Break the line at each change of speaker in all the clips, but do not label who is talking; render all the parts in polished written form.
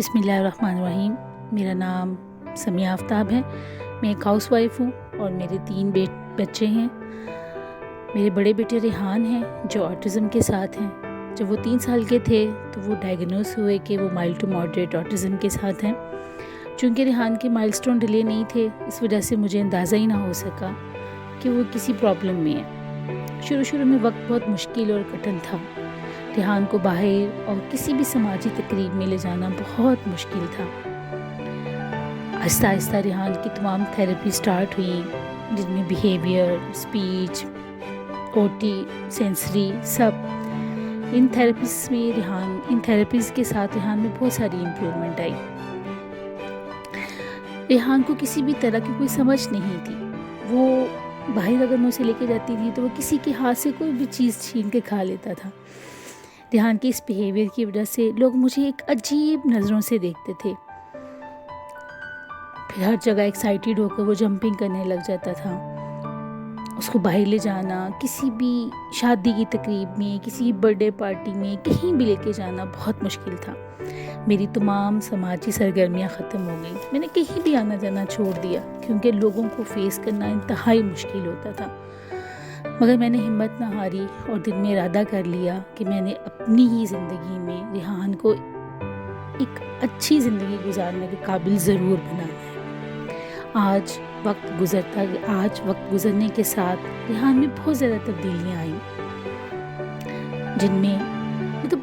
بسم اللہ الرحمن الرحیم۔ میرا نام سمیہ آفتاب ہے۔ میں ایک ہاؤس وائف ہوں اور میرے 3 بچے ہیں۔ میرے بڑے بیٹے ریحان ہیں جو آٹزم کے ساتھ ہیں۔ جب وہ 3 سال کے تھے تو وہ ڈائگنوز ہوئے کہ وہ مائلڈ ٹو ماڈریٹ آٹزم کے ساتھ ہیں۔ چونکہ ریحان کے مائلسٹون ڈیلے نہیں تھے، اس وجہ سے مجھے اندازہ ہی نہ ہو سکا کہ وہ کسی پرابلم میں ہے۔ شروع میں وقت بہت مشکل اور کٹھن تھا۔ ریحان کو باہر اور کسی بھی سماجی تقریب میں لے جانا بہت مشکل تھا۔ آہستہ آہستہ ریحان کی تمام تھیراپی سٹارٹ ہوئیں، جن میں بیہیویئر، اسپیچ، اوٹی، سینسری، سب۔ ان تھیراپیز کے ساتھ ریحان میں بہت ساری امپرومنٹ آئی۔ ریحان کو کسی بھی طرح کی کوئی سمجھ نہیں تھی۔ وہ باہر اگر میں اسے لے کے جاتی تھی تو وہ کسی کے ہاتھ سے کوئی بھی چیز چھین کے کھا لیتا تھا۔ ریحان کے اس بیہیویئر کی وجہ سے لوگ مجھے ایک عجیب نظروں سے دیکھتے تھے۔ پھر ہر جگہ ایکسائٹیڈ ہو کر وہ جمپنگ کرنے لگ جاتا تھا۔ اس کو باہر لے جانا، کسی بھی شادی کی تقریب میں، کسی برتھ ڈے پارٹی میں، کہیں بھی لے کے جانا بہت مشکل تھا۔ میری تمام سماجی سرگرمیاں ختم ہو گئیں۔ میں نے کہیں بھی آنا جانا چھوڑ دیا کیونکہ لوگوں کو فیس کرنا انتہائی مشکل ہوتا تھا۔ مگر میں نے ہمت نہ ہاری اور دل میں ارادہ کر لیا کہ میں نے اپنی ہی زندگی میں ریحان کو ایک اچھی زندگی گزارنے کے قابل ضرور بنانا ہے۔ آج وقت گزرنے کے ساتھ ریحان میں بہت زیادہ تبدیلیاں آئیں، جن میں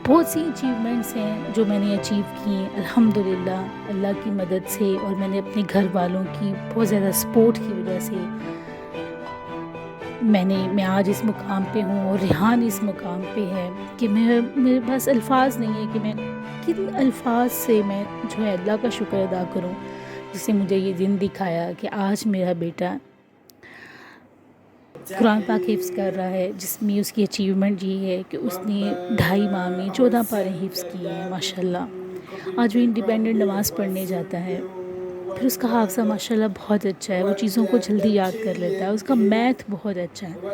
بہت سی اچیومنٹس ہیں جو میں نے اچیو کی ہیں الحمدللہ اللہ کی مدد سے، اور میں نے اپنے گھر والوں کی بہت زیادہ سپورٹ کی وجہ سے میں آج اس مقام پہ ہوں، اور ریحان اس مقام پہ ہے کہ میرے پاس الفاظ نہیں ہے کہ میں کن الفاظ سے میں جو ہے اللہ کا شکر ادا کروں، جس سے مجھے یہ دن دکھایا کہ آج میرا بیٹا قرآن پاک حفظ کر رہا ہے، جس میں اس کی اچیومنٹ یہ ہے کہ اس نے 2.5 ماہ میں 14 پارے حفظ کیے ہیں ماشاءاللہ۔ آج وہ انڈیپینڈنٹ نماز پڑھنے جاتا ہے۔ پھر اس کا حافظہ ماشاءاللہ بہت اچھا ہے، وہ چیزوں کو جلدی یاد کر لیتا ہے۔ اس کا میتھ بہت اچھا ہے۔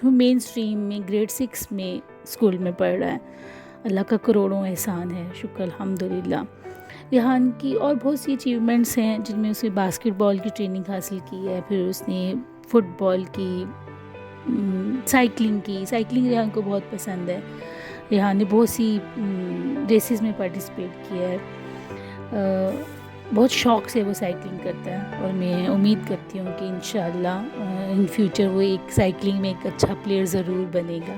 وہ مین اسٹریم میں گریڈ 6 میں اسکول میں پڑھ رہا ہے۔ اللہ کا کروڑوں احسان ہے، شکر الحمدللہ۔ ریحان کی اور بہت سی اچیومنٹس ہیں جن میں اس نے باسکٹ بال کی ٹریننگ حاصل کی ہے، پھر اس نے فٹ بال کی، سائیکلنگ ریحان کو بہت پسند ہے۔ ریحان نے بہت سی ریسز میں پارٹیسپیٹ کیا ہے۔ بہت شوق سے وہ سائیکلنگ کرتا ہے، اور میں امید کرتی ہوں کہ انشاءاللہ ان فیوچر وہ ایک سائیکلنگ میں ایک اچھا پلیئر ضرور بنے گا۔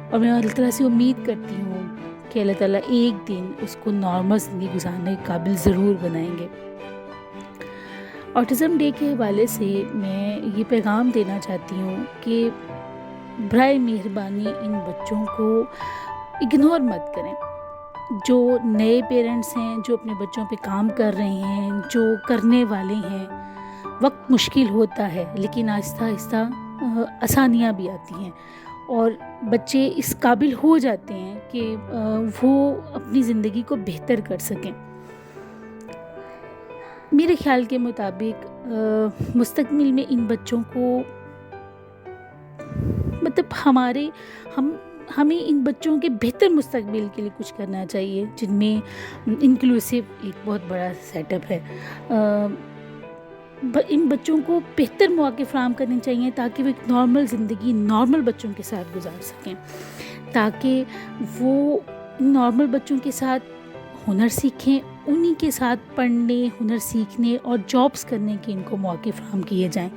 اور میں اللہ تعالیٰ سے امید کرتی ہوں کہ اللہ تعالیٰ ایک دن اس کو نارمل زندگی گزارنے کے قابل ضرور بنائیں گے۔ آٹزم ڈے کے حوالے سے میں یہ پیغام دینا چاہتی ہوں کہ برائے مہربانی ان بچوں کو اگنور مت کریں۔ جو نئے پیرنٹس ہیں، جو اپنے بچوں پہ کام کر رہے ہیں، جو کرنے والے ہیں، وقت مشکل ہوتا ہے لیکن آہستہ آہستہ آسانیاں بھی آتی ہیں، اور بچے اس قابل ہو جاتے ہیں کہ وہ اپنی زندگی کو بہتر کر سکیں۔ میرے خیال کے مطابق مستقبل میں ان بچوں کو ہمیں ان بچوں کے بہتر مستقبل کے لیے کچھ کرنا چاہیے، جن میں انکلوسیو ایک بہت بڑا سیٹ اپ ہے۔ ان بچوں کو بہتر مواقع فراہم کرنے چاہیے تاکہ وہ ایک نارمل زندگی نارمل بچوں کے ساتھ گزار سکیں، تاکہ وہ نارمل بچوں کے ساتھ ہنر سیکھیں، انہی کے ساتھ پڑھنے، ہنر سیکھنے اور جابس کرنے کے ان کو مواقع فراہم کیے جائیں،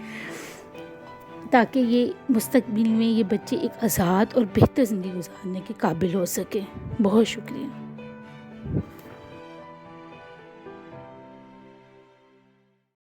تاکہ یہ مستقبل میں یہ بچے ایک آزاد اور بہتر زندگی گزارنے کے قابل ہو سکیں۔ بہت شکریہ۔